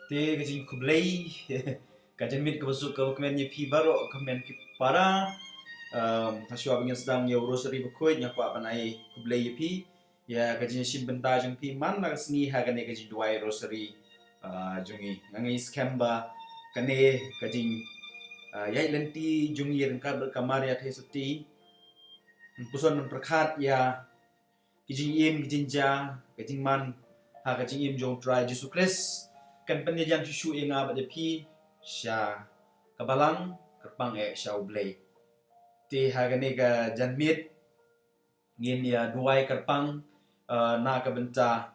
te kajing kublai kajan mit kabasuk ka kemen ni pi baro kemen pi para haswa bingin sedang ya rosary bekoi nya kwa panai kublai pi ya kajing sim benta jeng pi man na sni ha kane kajing duai rosary jungi ngangai scam ba kane kajing yai lenti jungi yang kad berkamar ya the suti puson perkhat ya kajing im kajing ja kajing man ha kajing im jong try Jesus Christ kan penyajian susu yang abad pi sya kabalang kerpang sya ublay ti hagane ka janmit ngin ya duai kerpang na ka benta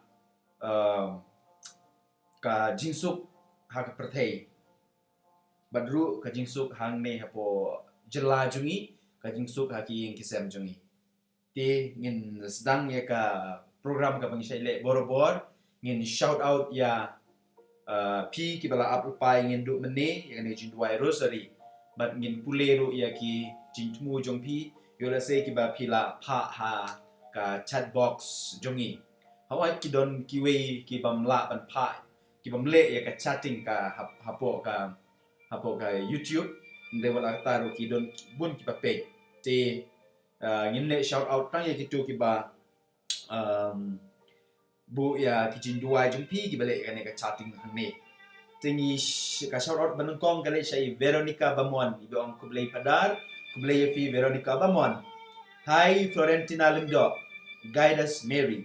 ka jingsuk ha ka perthei badru ka jingsuk hang ne hapo jela jungi ka jingsuk ha ki yang kisam jungi ti ngin sedang ya ka program ka pangisai le borobor ngin shout out ya pi ki bala upai ngin du mene yang ne jin duai rosary but ngin pule ru ya ki jin tmu jong pi yo la se ki ba pi la pha ha ka chat box jongi hawai ki don ki we ki bam la ban pha ki bam le ya ka chatting ka hapo ka YouTube de wala ta ru ki don bun ki ba pe te ngin le shout out tang ya ki tu ki ba bu ya kijin duai jung pi ki balik kan ka chatting hang ni tingi ka shout out banungkong kali syai Veronica Bamon ibu ang kublai padar kublai fi Veronica Bamon. Hi Florentina Lingdo guide us Mary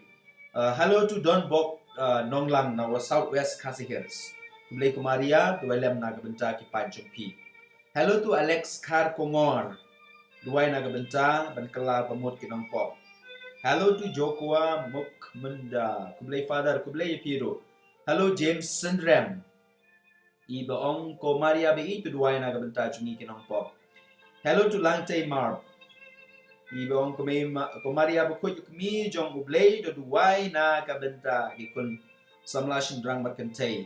hello to Don Bok Nonglang na Southwest Khasi Hills kublai Kumaria duailem na benta ki pan jung pi. Hello to Alex Kar Kongor duai na benta ban kala pamut ki nong pop. Hello to Jokwa Mukmunda kublai father kublai piro. Hello James Sindram iba ong ko Maria be itu duai na benta jungi kinong pop. Hello to Langtai Marb iba ong ko Maria be kut mi jong kublai do duai na benta ikun samla shindrang makantai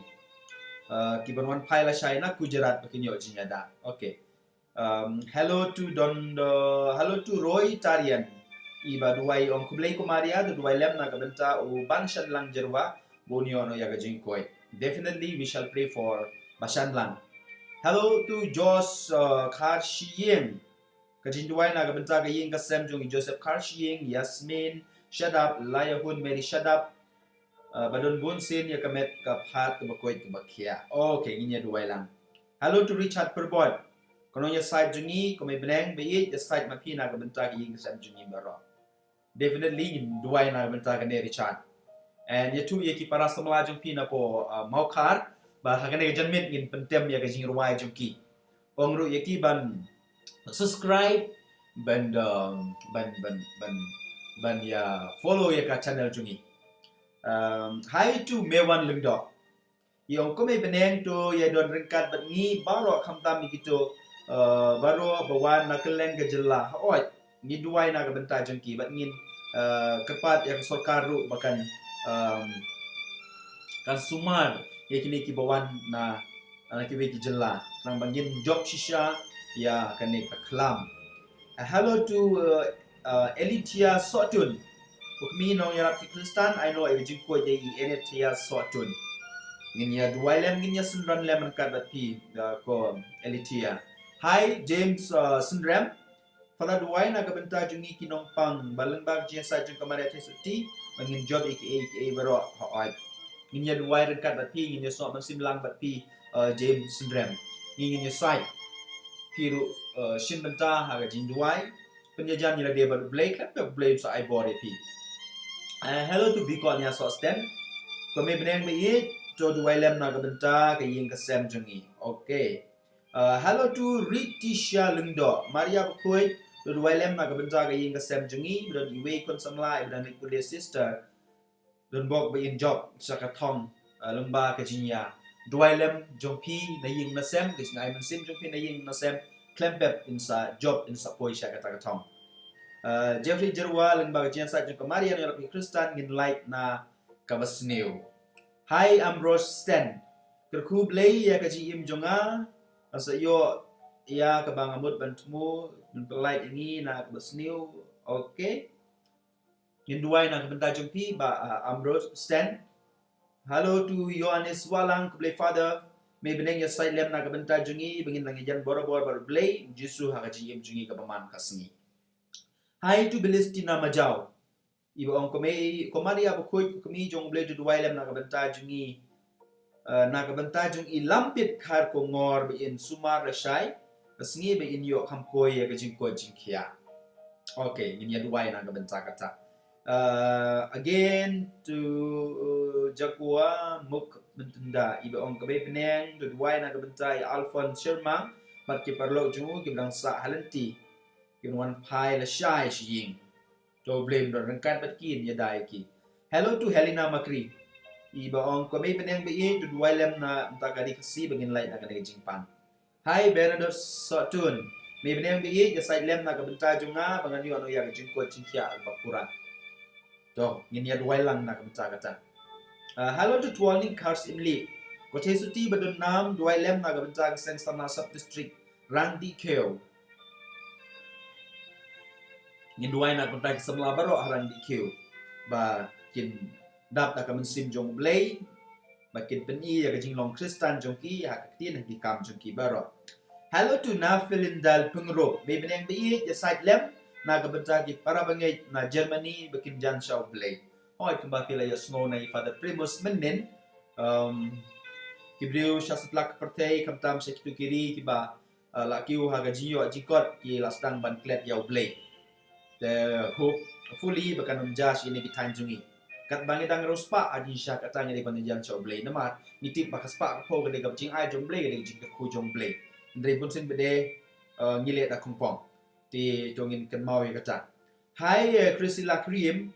kibanwan paila shai na Gujarat bakinyo jinyada. Okay. Hello to Roy Tarian iba duai ong kublai Kumaria do duai lem na benta u banshan lang jerwa bonio no yaga jingkoi. Definitely we shall pray for Bashan lang. Hello to Jos Khar Shiyeng kajin duai na benta ka ying kasem jong Joseph Khar Shiyeng Yasmin Shadap Layahun Mary Shadap badon bunsin ya kamet ka phat ka bakoi ka bakhia. Okay nginya duai lang. Hello to Richard Perbot kono ya side jungi ko may blank be ya side mapi na benta ka ying kasem jungi baro. Definitely duai na benta ka ne Richard. And yatu ye ki para samla jung pi na po maukar ba hagane janmit ngin pentem ya ka jing ruai jung ki. Ongru ye ki ban subscribe ban ya follow ya ka channel jungi. Hi to Mewan Lungdo. Yung ko may beneng to ya don ringkat bat ngi baro khamtam mi kito baro bawan na keleng ka jella. Oi ni duai na ka benta jung ki bat ngin kepat yang sorkaru bahkan kan sumar ya kini ki bawan na anak ki ki jella nang bangin job shisha ya kan ni klam. Hello to Elitia Sotun ukmi no ya ki Kristan I know I jing ko ye Elitia Sotun ngin ya duai lem ngin ya sunran lem kan bat pi ko Elitia. Hi James Sundram pada duai na kabenta jungi kinong pang balembag jia sa jung kamari ate suti mangin job aka baro haai ngin ya duai rekat bat pi ngin ya so man simlang bat pi James Sundram ngin ya sai piru shin benta ha ga jin duai penjajan ni dia baru blake kan blame so I body pi. Hello to Bicon ya so stand ko me beneng be it to duai lem na kabenta ka ying ka sem jungi. Okay. Hello to Ritisha Lungdo Maria Bakoi do wailem na kabenta ka ying ka sem jungi don iwe kon samla ibran kulia sister don bok ba in job sa ka thong lungba ka jinya duailem jongpi na ying na sem kis ngai man sim jongpi na ying na sem klempep in sa job in sa poi sa ka thong Jeffrey Jerwa lungba ka jinya sa jong ka Maria no la Kristan ngin light na kabasneu. Hi Ambrose Sten kerku blay ya ka ji im jonga asa yo ya kabang amut bantmu belait ini na basniu. Okay ngin duai na kabenta jumpi ba Ambrose Stan Hello to Yohanes Walang kublay Father. May beneng ya side lem na kabenta jungi bengin lang yan boro-boro bar blay Jisu hagaji im jungi kapaman kasngi. Hai to Belistina Majau. Iba ong komari abu kuy kami jong blay du duwai lem na kabenta jungi na kabenta jungi lampit kar ko ngor be in sumar rashay kasngi be in yo kamkoy ya gajing ko jingkia. Okay, ini ya duwai na kabenta kata. Again to Jakua Muk Mentunda iba ong kabay peneng to duwai na kabentay Alphonse Sherman bat ki parlo jungu ki blang sa halanti ki wan pai la shai shiying to blame do rangkat bat kin ya dai ki. Hello to Helena Makri iba ong kabay peneng be to duwai lem na mtakadi kasi bangin light na kanay jingpan. Hi Bernadette Sotun may beneng be ya side lem na kabentay junga bangan yo ano ya jingko jingkia albapuran. To, ngin ya duwai lang na kabenta kata. Hello to Tualing Cars Imli. Kote suti badun nam duwai lem na kabenta sen sana sub district Randy Keo. Ngin duwai na kabenta semla baro Randy Keo. Ba kin dap na kamen jong blay. Ba kin peni ya kajing long Kristan jong ki ha kaktin di kam jong ki baro. Hello to Nafilindal Pungro. May beneng bi ya side lem na kabenta ki para bangay na Germany bakin jan shaw blay. Hoy kembali la ya snow na Father Primus Menin kibriu siya sa plak partay kamtam sa kitu kiri kiba lakiu hagajiyo jikot ki lastang ban klet yaw blay. The hope fully bakan josh ini kitan jungi. Kat bangi dang rospa adi siya katanya di ban jan shaw blay namat nitip bakas pa ko gade gab jing ai jong blay gade jing ku jong blay. Ndre bunsin bede ngile da kumpong. Di jongin kan mau ya kata. Hai Priscilla Cream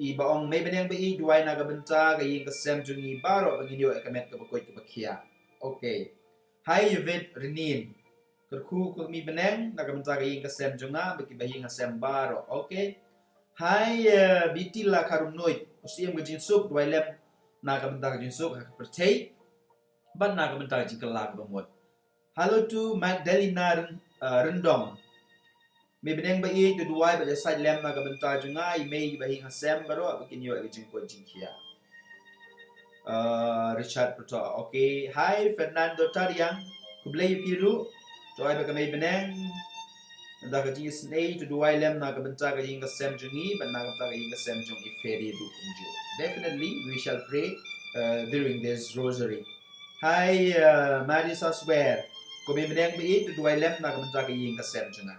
iba ong may beneng bei duwai na kabenta kaying kasem jungi baro bangin yo ekamet kabakoy kabakia. Okay. Hai Yvette Renin. Kerku kami beneng na kabenta kaying kasem junga bagi bahing kasem baro. Okay. Hai Bitila Karumnoy. Usiem gajin sup duwai lem na kabenta gajin sup percay. Ban na kabenta gajin kelak bamot. Hello to Magdalena Rendong. May beneng ba to duwai ba side lem na kabenta junga may bahing hasem baro bikin yo agajing ko jingkia. Richard Proto. Okay. Hi Fernando Tariang. Kublay piru. To ay ba may beneng nda kajing snay to duwai lem na kabenta kajing kasem jungi ban na kabenta kajing kasem jung iferi du kunjo. Definitely we shall pray during this rosary. Hi Marisa Swear. Kung may beneng ba to duwai lem na kabenta kajing kasem junga.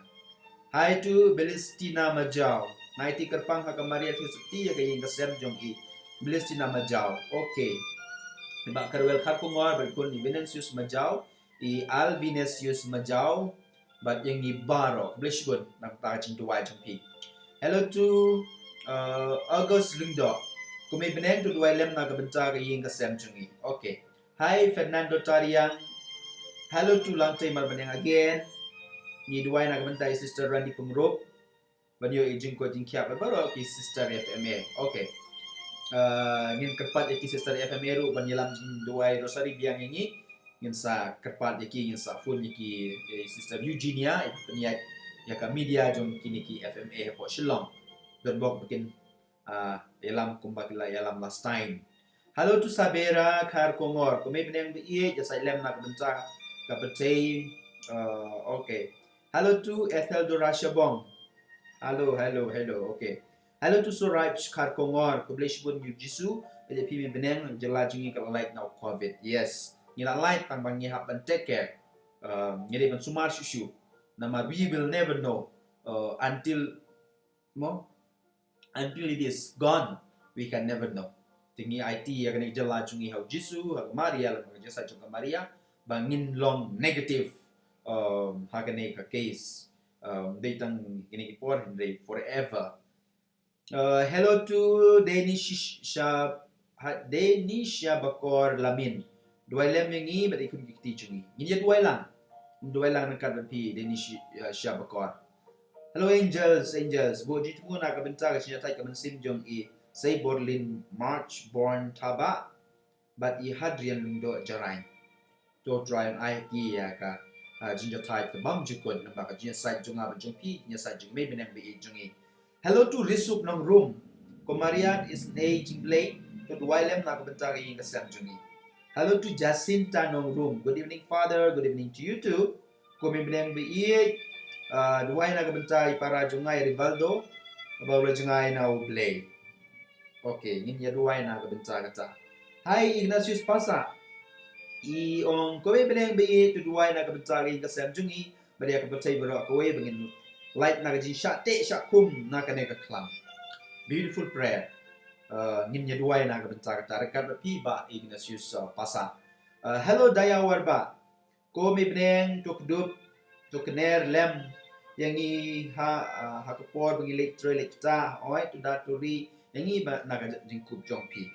Hai to Belistina Majau. Naiti kerpang haka Maria Tisukti ya kaying kasem jong i Belistina Majau. Okay. Iba karwel kakungor berkun ni Venansius Majau i Alvinesius Majau bat yang ni Baro Blishgun nak tajing duwai jong pi. Hello to August Lindo. Kumi beneng to duwai lem na kabenta kaying kasem jong i. Okay. Hai Fernando Tariang. Hello to Lantai Marbeneng again. Ni duwai na kabenta Sister Randy Pungro. Banyo ijing ko jing kiap baro ki Sister FMA. Okay. Ngin kerpat ki Sister FMA ru banyelam jing duwai rosary biang ini ngin sa kerpat ki ngin sa phone ki Sister Eugenia peniat ya ka media jong kini ki FMA po Shillong. Dan bok bikin yalam kumbagila yalam last time. Hello to Sabera Kar Kongor. Kumi beneng bi ja lem na kabenta kapatay okay. Hello to Ethel Dorasha Bong. Hello. Okay. Hello to Soraj Karkongor. Kublish bun yu jisu. Jadi pimi beneng jela jungi kalau light now COVID. Yes. Nila light tang bang hap ban take care. Ngiri ban sumar shushu. Nama we will never know until it is gone. We can never know. Tingi IT ya kena jela jungi hau jisu, hau Maria lah jasa junga Maria. Bangin long negative. Hagane ka case datang ini kipor hindi forever. Hello to Denisha Bakor Lamin. Duwai lem yang i bat ikut kiti chungi. Ini duwai lang nak kat pi Denisha Bakor. Hello angels. Bo jit mo na kabenta ka siya tay kamansim jong i say Borlin March born taba but i hadrian lundo jarain. To try an I ya ka jinja type ke bam jukun namba ka jinja side junga ba jungpi nya side jung may benang bi jungi. Hello to Risup nang room. Komarian is an aging blade. To Dwailem na kabantari yung kasam jungi. Hello to Jacinta Nong Room. Good evening, Father. Good evening to you too. Kumi bineng biit. Duway na kabantay para jungay Rivaldo. Abawla jungay na ublay. Okay, nginya duway na kabantay kata. Hi, Ignatius Pasa. Iong kumi bineng biit to duway na kabantari kasam jungi. Bari kabantay baro kowe bangin light na kaji syate syakum na kaneka klam. Beautiful prayer. Nginya duway na kabantay kata. Rekat pi ba Ignatius Pasa. Hello Daya Warba. Kumi bineng tukdup tukner lem yang i ha kapor bagi lecture lecta oi tu daturi yang i naga jingkup jongpi.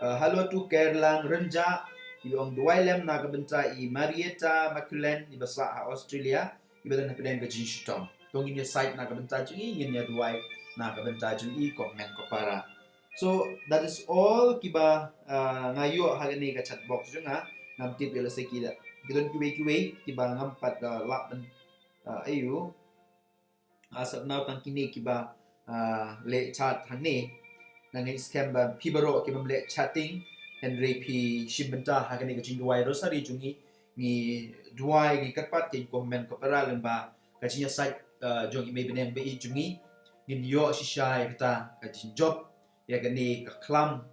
Hello to Kerlang Renja iong duai lem naga benta i Marietta Maculen i basa Australia i badan hakden ke jinshutong. Tong inya site naga benta jungi inya duai naga benta jungi komen ko para. So that is all kiba ngayo hagani ka chat box junga ngam tip ila sekida. Gidon kiwe kiba ngampat lakben ayu asap now tang kini kiba le chat hane nang scam ba pibaro kiba le chatting Henry P Shibenta hagani ka jingwai rosari jungi ni duai ni katpat ke komen ko para lemba kajinya site jong ime beneng be jungi ni yo shisha kita ka job ya gani ka klam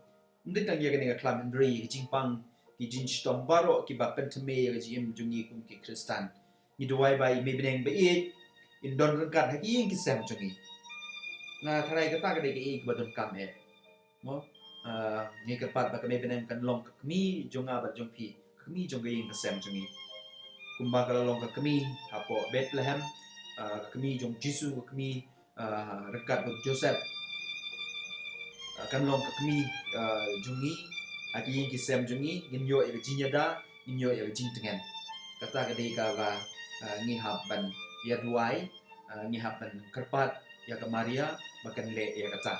ndik tang ya gani ka klam Henry ka jingpang ki jinshtom baro kiba pentame ya jim jungi kum ki kristan ni duai bai ime beneng be indon rengkat haki yang kisah jungi. Nah, karai kata kadai ke badon kame. Mo ni kepat ba kami benang kan long kami jonga ba jongpi. Kami jonga yang kisah jungi. Kumba kala long kami apo Bethlehem kami jong Jisu kami rekat ba Joseph. Kan long kami jungi haki yang kisah jungi nginyo ya jinyada nginyo ya jintengen. Kata kadai kala ni haban ya duai ngihapan kerpat ya ke Maria makan le ya kata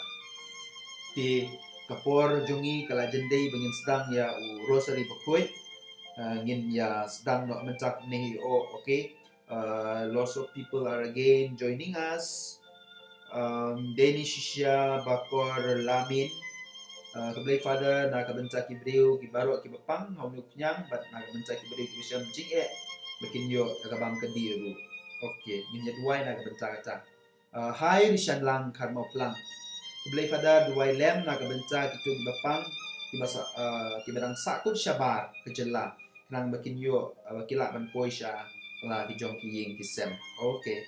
ti kapor jungi kala jendai bengin sedang ya rosary bakoi ngin ya sedang nak mencak nehi okay lots of people are again joining us Danish Shisha Bakor Lamin keblai father nak kebencak Ibreu kibarok kibapang haunu kenyang bat nak kebencak Ibreu kisyam jing bikin yo kabam kediru. Okay, minyak duai nak bentar kata. Hai Rishan lang karma pelang. Keblai pada duai lem nak bentar itu di bapang di masa kibarang sakut syabar kejela. Nang bikin yo kilak ban poisha lah di jong kiying kisem. Okay.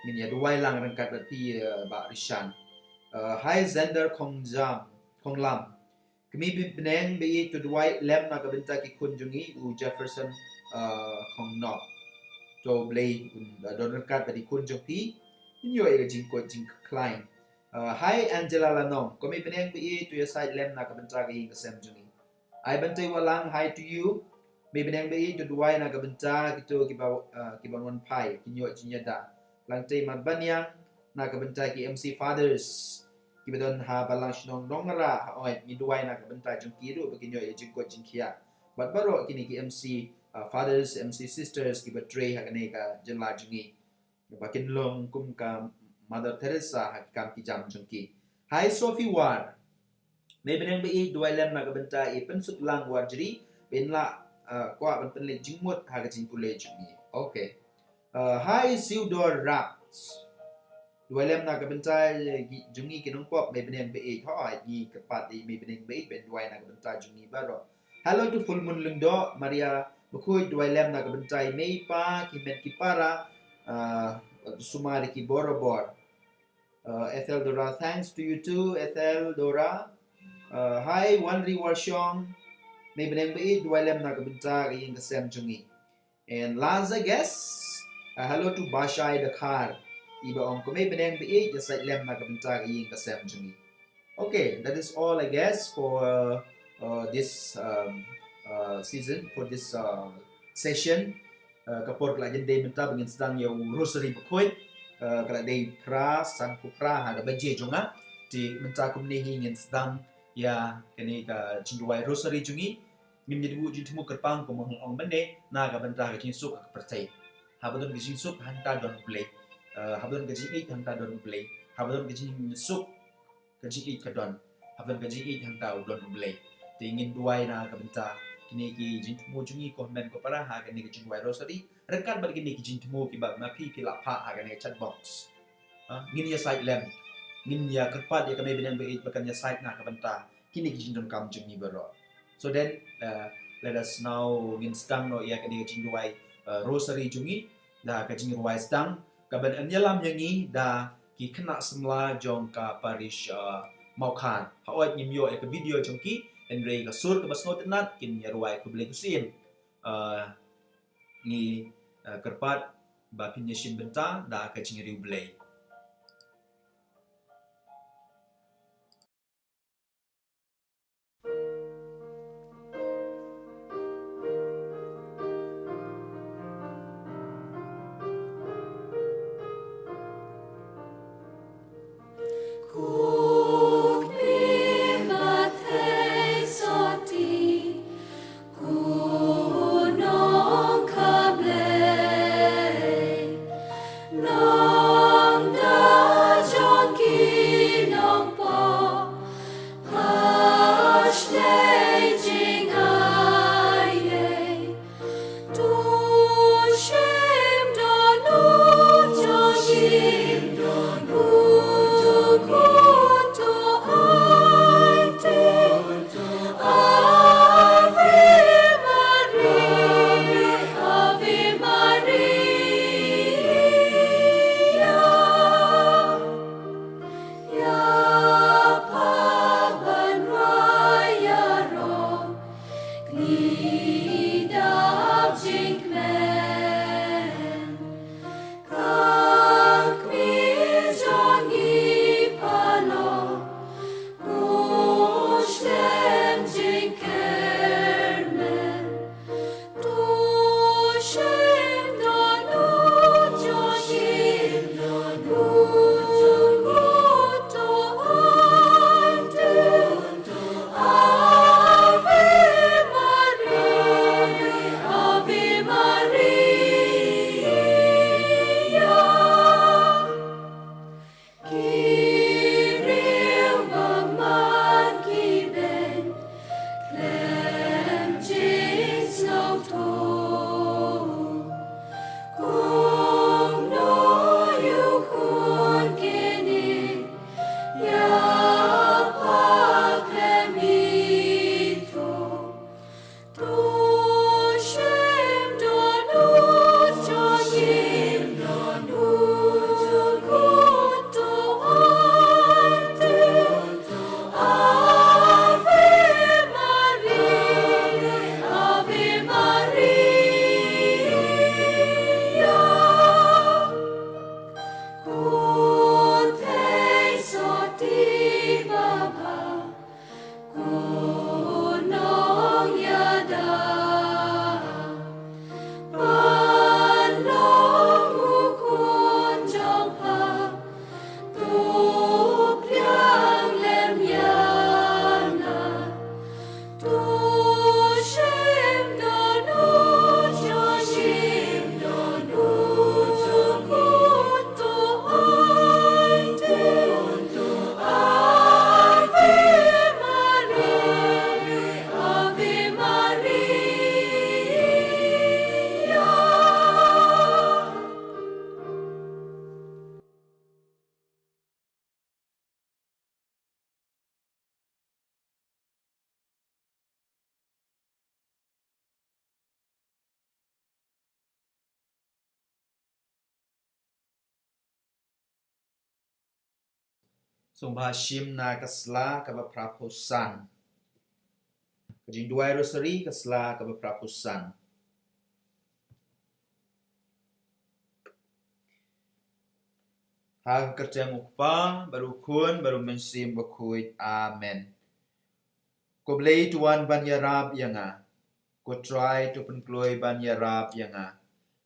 Minyak duai lang rengkat berarti bak Rishan. Hai Zender Kong Lam. Kami beneng bi itu duai lem nak bentar kikunjungi u Jefferson Kong Nok. To blay don rekat tadi kun jongpi inyo ay jingko jing klein hi Angela Lanong kami beneng bi to your side lem na kabenta gi kasem jungi ai bantay walang hi to you may beneng bi to duai na kabenta kito kibangon pai inyo jinyada langtay mabanyang na kabenta ki MC Fathers kibadon ha balang shnong nongara oi ni duai na kabenta jongki do beginyo ay jingko jingkia bat baro kini ki MC fathers, MC sisters, ki betray hakane ka jenla jungi. Bakin long kum ka Mother Teresa hakam ki jam jungki. Hi Sophie War. May beneng bi duai lem na kabenta pensut lang war jeri benla kwa ban penle jingmut ha jing pule jungi. Okay. Hi Theodore Raps. Duai lem na kabenta jungi kinong pop may beneng bi thoi ni kepat may beneng bi ben duai na kabenta jungi baro. Hello to Full Moon Lundo Maria Bukui duai lem na kabentai meipa kimen kipara sumari ki borobor Ethel Dora thanks to you too Ethel Dora hi Wanri Warshong may beneng bei duai lem na kabentai yung kasem jungi and Laza guess hello to Bashai Dakar iba ong ko may beneng bei jasai lem na kabentai yung kasem jungi. Okay, that is all I guess for this season, for this session. Kapor kala jende menta bengin sedang yang rosary bakoi kala day pra sang pra ha baje jonga di menta kumne hingin sedang ya kene ka jinduai rosary jungi nim jadi bu jintimu kerpang ko mohong bende na ka benta ka jinsuk ka percai habadon ka jinsuk hanta don play habadon ka jingi hanta don play habadon ka jinsuk ka kajing kadon haban kajing hang tau don ublay tingin duai na kabenta kini ki jin tumu jungi komen ko para ha kini ki duai rosary rekan bal kini ki jin tumu ki ba ma pi la pha ha kini chat box ngin ya side lem ngin ya kerpat ya kami binang bait bakan ya side na kabenta kini ki jin don kam jungi baro. So then let us now ngin stang no ya kini ki jin duai rosary jungi da ka jin duai stang kaban anyalam yangi da ki kena semla jong ka parish maukan hawat nyimyo ek video jong ki en rei ka sur ka basnot nat kin yarwai ku blek sim ni kerpat ba pinyeshim benta da ka chingri blei. So bahashim na kasla kabaprapusan. Kajing duai rosary kasla kabaprapusan. Hal kerja mukpa baru kun baru mensim bakuit amen. Ko blei tuan ban yarab yanga. Ko try to penkloy ban yarab yanga.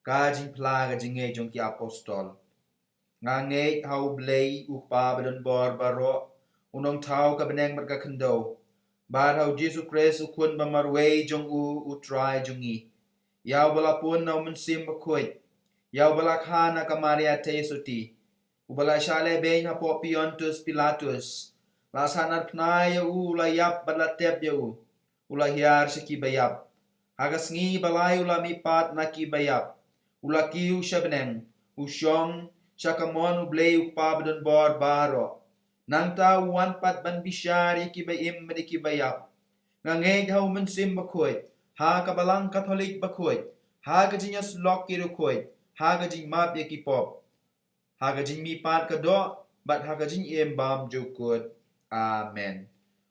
Kajing pla kajing jong ki apostol. Ngange hau blei upa badan bor baro unong tau ka beneng merka kendo bar hau Jesu Christ ukun bamarway jong utrai jongi yaw bala pun nau mensim bakoit yaw bala khana ka Maria te suti ubala shale ben ha Pontius Pilatus Lasanar pnai ya ulayap balatep ya ulahiar siki bayap. Hagas ngi balay ulami pat naki bayap. Ulakiu shabneng usyong syakamon ublay upabdon bor baro. Nang ta uwan pat ban bisyari ki bayim mediki bayap. Ngangeg hau mensim bakoy. Ha kabalang Katolik bakoy. Ha gajinyas lok kirukoy. Ha gajing map ya ki pop. Ha gajing mi pat kado bat ha gajing bam jukut. Amen.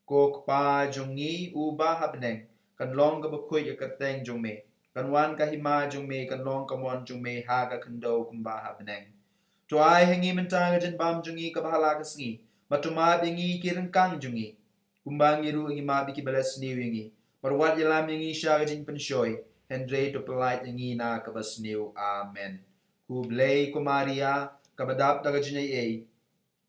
Kok pa jongi uba habneng kan long ka bakoy ya kateng jong me. Kan wan ka hima jong me kan long ka mon jong me ha ka kendo kumba habneng. To ai hengi mentang gajin bam jongi ka bahala ka sngi. Matuma bingi kirengkang jongi. Kumbang iru ingi mabi ki balas niu ingi. Parwat yalam ingi sya gajin pensyoy. Hendre to pelait ingi na kabas niu. Amen. Kublay ko Maria kabadap da gajin ay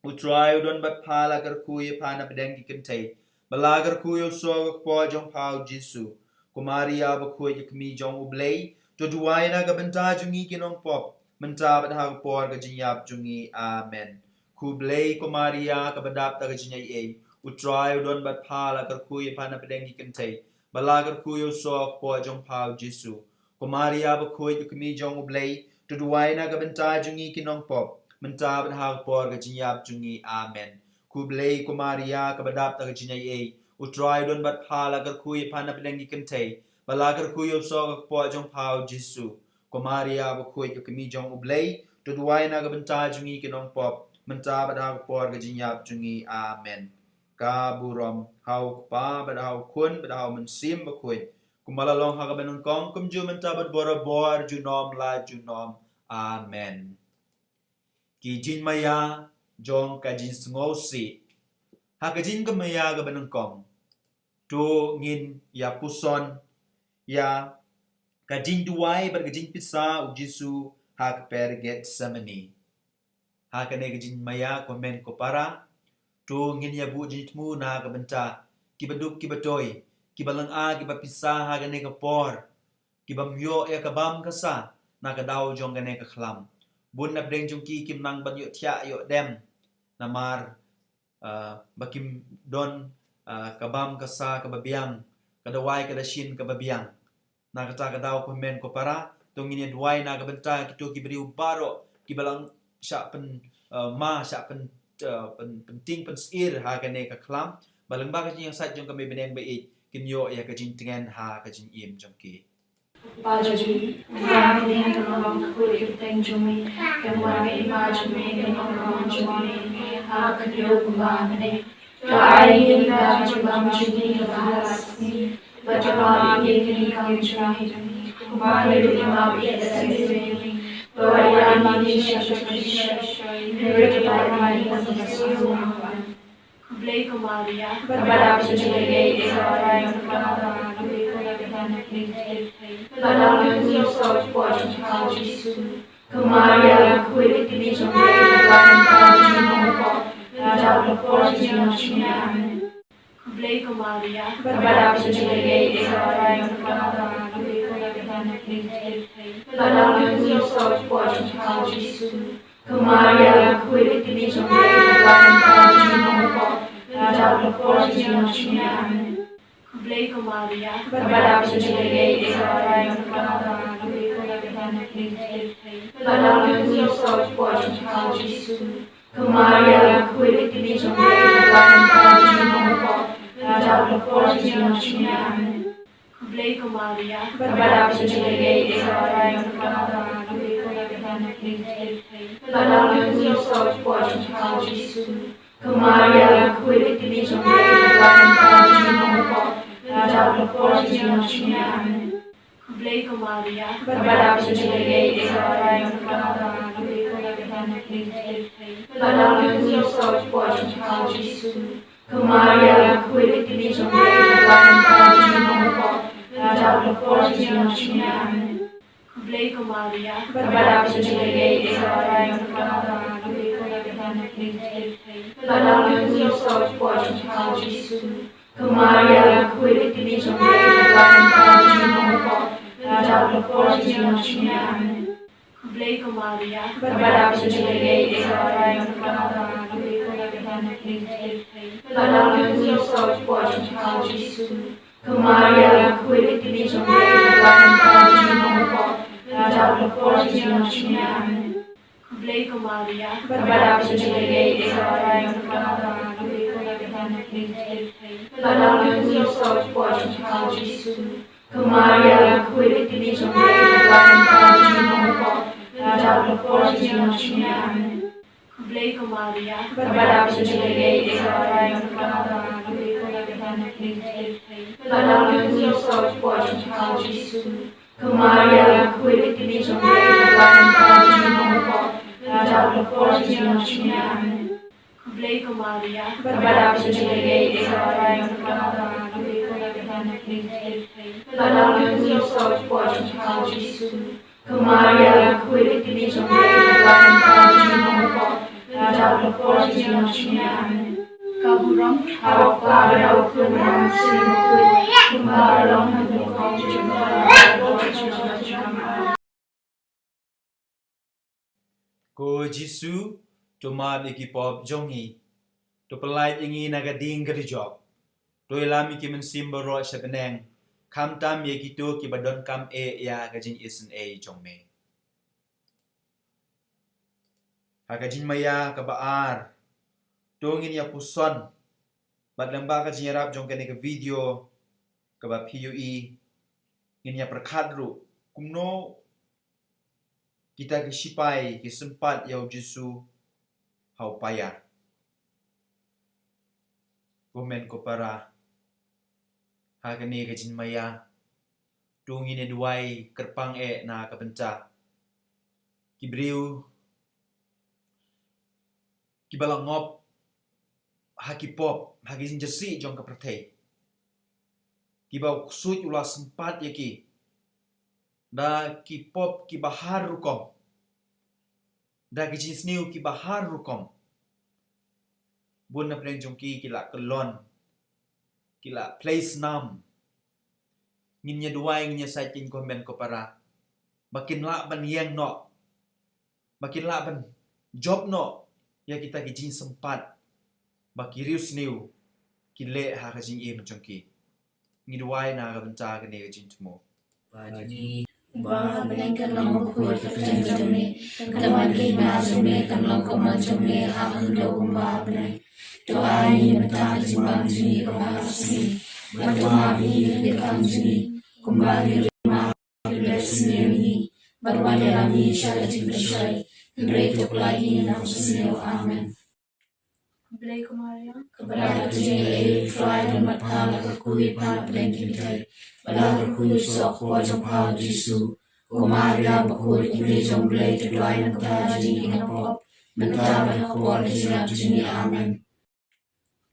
utray udon bat pala kar kuya pana pedeng ki kentay. Balagar kuyo so po jong pau Jisu. Ko Maria ba kuya kami jong ublay. To duway na kabanta jongi kinong pop. Mentabat hag por gajin yap jongi. Amen. Kublay ko Maria kabadap da gajin ay utray udon bat pala kar kuya pana pedeng ki kentay. Balagar kuyo so po jong pau Jisu. Ko Maria ba kuya kami jong ublay. To duway na kabanta jongi kinong pop. Mentabat hag por gajin yap jongi. Amen. Kublay ko Maria kabadap ta gajin ay utray don bat phala gar kuya pana pedenggi kentay balagar kuyo so po jong pau Jisu. Ko Maria ba kuya kami jong ublay to duway na gabanta jongi kinong pop mentabat hag por gajin yap jongi. Amen. Kaburom hau pa bad hau kun bad hau mensim ba kuy kumalalong hagabanong kong kumju mentabat bora bor junom la junom. Amen. Kijin maya jong kajin sengosi hakajin kemaya gabanengkong to ngin ya puson ya kajin duway berkajin pisa u Jisu hak perget semeni hakane kajin maya komen ko para to ngin ya bu jitmu na gabenta kibaduk kibatoy kibalang a kibapisa hakane kapor kibamyo ya kabam kasa na kadaw jong gane kaklam bun na breng jong ki kim nang ban yo tia yo dem namar bakim don kabam kasa kababiang kadawai kadashin kababiang na kata kadaw ko men ko para tungin duway na kabenta kito kibri ubaro kibalang sya pen ma sya pen penting pen sir ha kane ka klam balang ba kajing sat jong kami beneng bait kinyo ya kajing tengen ha kajing im jong ki Paji, Rami and Long Kulit and Jumi, and Wami Majumi and Long Jumi, Hakadio Kumani, to I in Gajabam Jumi, Halasni, but Rami in Kamjami, Kumani Mabi Simi, Royani Shashisha, Heritage Rani was the Suman. Blake Maria, Badab Jay, Sarah, Dalam Yesus Tuhan Kau Yesus, Kemaria kulit ini sampai dalam Tuhan dalam porsinya Tuhan. Blake Maria, Badab Jay, Sarah, dalam Yesus Tuhan Kau Yesus, Kemaria kulit ini sampai dalam Tuhan dalam porsinya Tuhan. Blake Maria, Badab Jay, Sarah, dalam Yesus Tuhan Kau Yesus, Kemaria kulit ini sampai dalam Tuhan dalam porsinya Tuhan. Blake Maria, Badab Jay, Sarah, dalam Yesus Tuhan Kau Yesus, Kemaria kulit ini sampai dalam Tuhan dalam porsinya Tuhan. Blake Maria, Badab Jay, Sarah, dalam Yesus Tuhan Kau Yesus, Kemaria kulit ini sampai dalam Tuhan dalam porsinya Tuhan. Blake Maria, Badab Jay, Sarah, dalam Yesus Tuhan Kau Yesus, Kemaria kulit ini sampai dalam Tuhan dalam porsinya Tuhan. Blake Maria, Badab Jay, Sarah, Padahal Cristo pode ficar disso. Que Maria cuide de mim, eu vejo lá em casa de novo. Natal do forte de noite minha. Blei com Maria. Trabalhava de direito, trabalhava no Canadá, no Rio de Janeiro. Padahal Cristo pode ficar disso. Que Maria cuide de mim, eu vejo lá em casa de novo. Natal do forte de noite minha. Blei com Maria. Trabalhava de direito, trabalhava no Canadá, no Rio de Janeiro. Padahal Cristo pode ficar disso. Que Maria cuide de mim, eu vejo lá em casa de novo. Natal do forte de noite minha. Blei com Maria. Trabalhava de direito, trabalhava no Canadá, no Rio de Janeiro. Padahal Cristo pode ficar disso. Que Maria cuide de mim, eu vejo lá em casa de novo. Natal do forte de noite minha. Kaburam, ao Pai, ao Filho e ao Espírito, como era no princípio, agora e sempre. Ko Jisu to ma ikipop jongi to pelai ingi nagading gerijok to ilami ki mensimboro sebeneng kam tam ye gitu ki badon kam ya gajin isen jongme hagajin maya kabaar dongin ya puson badlang ba gajin yarap jong kene ke video kaba PUE ngin ya perkadru kumno kita kesipai kesempat yau Jesu hau payah. Komen ko para hagani kajin maya dungin duai kerpang na kapenca kibriu kibalangop hakipop hagin jesi jong kapertei kibau kusut ulah sempat yaki da ki pop ki bahar rukom da ki jinsniu ki bahar rukom bun na preng jongki kila kelon kila place nam nginya duai nginya saikin komen ko para makin la ban yang no makin la ban job no ya kita ki jin sempat baki rius niu kile ha ka jing im jongki ngi duai na ga benca ka ne jin tumo Bagi Bahan meningkat lampu kuat terjadi jomne, teman kita jomne kan lampu jomne akan doa bahane. Doa ini bertahan jimbang jini kembali, berdoa ini dekat jini kembali lima dari sendiri. Berwala lagi syarat bersyai, mereka lagi nafsu amin. Blei com Maria. Kepada tujuan try dan matala kekui para pelengkin tay. Pada kekui sok wajah pau Jisu. Maria bakul kini jomblay terdoai nak taji ingat pop. Mentaba kuat kisah jini amin.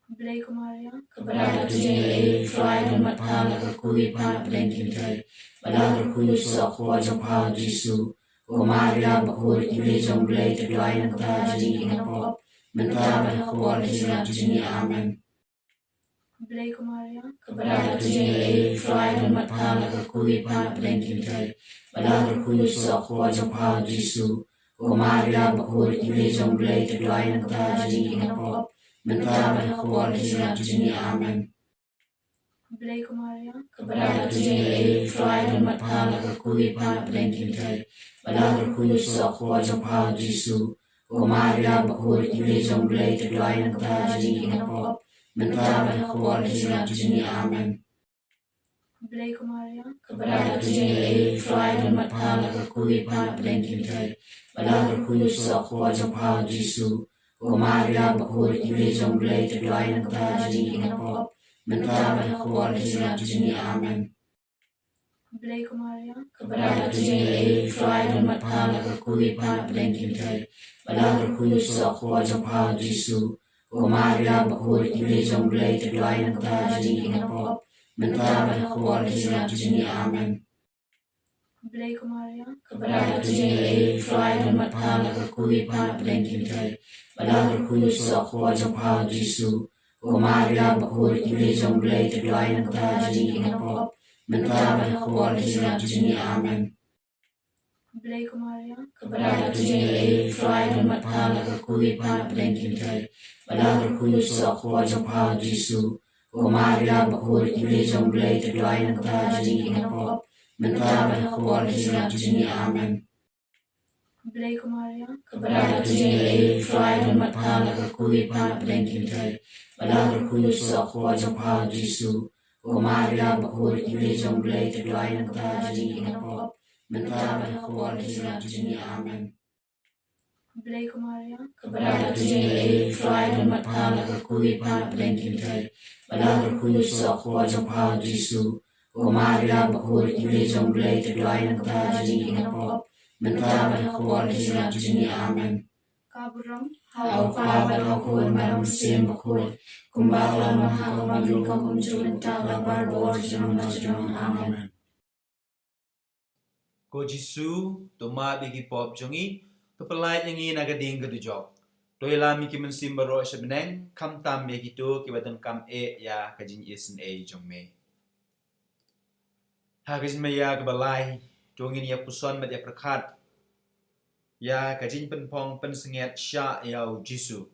Blei com Maria. Kepada tujuan try dan matala kekui para pelengkin tay. Pada kekui sok wajah pau Jisu. Maria bakul kini jomblay terdoai nak taji ingat pop. Mentaba kuat kisah jini amin. Blei com Maria. Kepada tujuan try dan matala kekui para pelengkin tay. Pada kekui sok wajah pau Jisu. Maria bakul kini jomblay terdoai nak taji ingat pop. Mentaba kuat kisah jini amin. Blei com Maria. Kepada tujuan try dan matala kekui para pelengkin tay. Pada kekui sok wajah pau Jisu. Maria bakul kini jomblay terdoai nak taji ingat pop. Mentaba kuat kisah jini amin. Blei com Maria. Kepada tujuan try dan matala kekui para pelengkin tay. Pada kekui sok wajah pau Jisu. Maria bakul kini jomblay terdoai nak taji ingat pop. Mentaba kuat kisah jini amin. Blei com Maria. Kepada tujuan try dan matala kekui para pelengkin tay. Pada kekui sok wajah pau Jisu. Maria bakul kini jomblay terdoai nak taji ingat pop. Mentaba kuat kisah jini amin. Blei com Maria. Kepada tujuan try dan matala kekui para pelengkin tay. Pada kekui sok wajah pau Jisu. Maria bakul kini jomblay terdoai nak taji ingat pop. Mentaba kuat kisah jini amin. Kublai Kumaria, kepada tujuan try dan mathala kekui para pelengkindai pada kekui sok wajah pau Jisu Kumaria bakul kibli jomblai terdoai dan kepada jingin apop mentaba hakor kisah jini amen Kublai Kumaria, kepada tujuan try dan mathala kekui para pelengkindai pada kekui sok wajah pau Jisu Kumaria bakul kibli jomblai terdoai dan kepada jingin apop mentaba hakor kisah jini amen Kublai Kumaria, kepada tujuan try dan mathala kekui para pelengkindai pada kekui sok wajah pau Jisu Kumaria bakul kibli jomblai terdoai dan kepada jingin apop mentaba hakor kisah jini amen Kaburam, Hau kabar hakul malam sim bakul kumbala mahal maging kakumjul tala barbor janong amen Ko Jisu to ma bigi pop jongi to pelai yangi nagading ke jok. To ilami ki mensim baro sebeneng kam tam bigi to ki badan kam e ya kajin isen e jong me. Hagis me ya ke balai jongin ya puson mat ya perkat. Ya kajin penpong pensenget sya yau Jisu.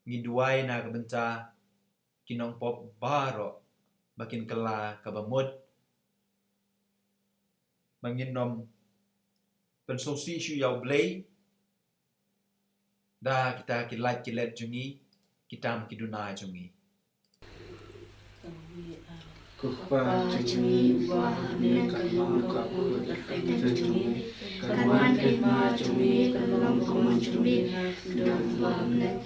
Ngiduai na kebenta kinong pop baro makin kela kabamut manginom pensosi syu yau blay da kita kilat kilet jungi kita kiduna jungi Kupa cumi wahane kalong kapu cumi kawan kema cumi kalong kaman cumi dan lamne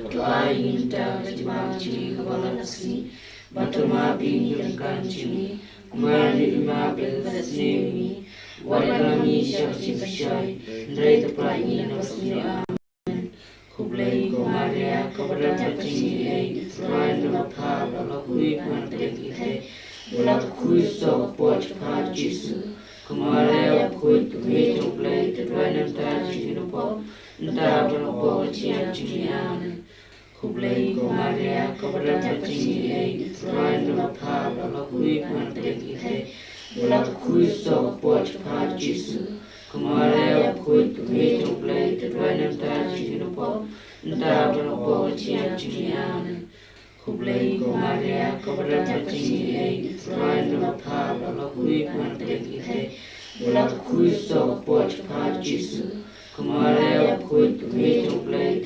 doa inta kejibang cumi kepala nasi batu mabi hirkan cumi kumari ima belasni warnami syarci syai ndai teplai nasmi amen kublai kumaria kepada cumi ai try na pa la hui man tekite Bulat kui sok pot pa Jisu Kumaria kui kui jomblai terduai nanta jini pop Nta berapa cia jini amen Kublai kumaria kepada jini ai try na pa la hui man tekite Bulat kui sok pot pa Jisu Kumaria kui kui jomblai terduai nanta jini pop Nta berapa cia jini amen Kublai kumaria kepada jini ai try na pa la hui man tekite Bulat kui sok pot pa Jisu Kumaria kui kui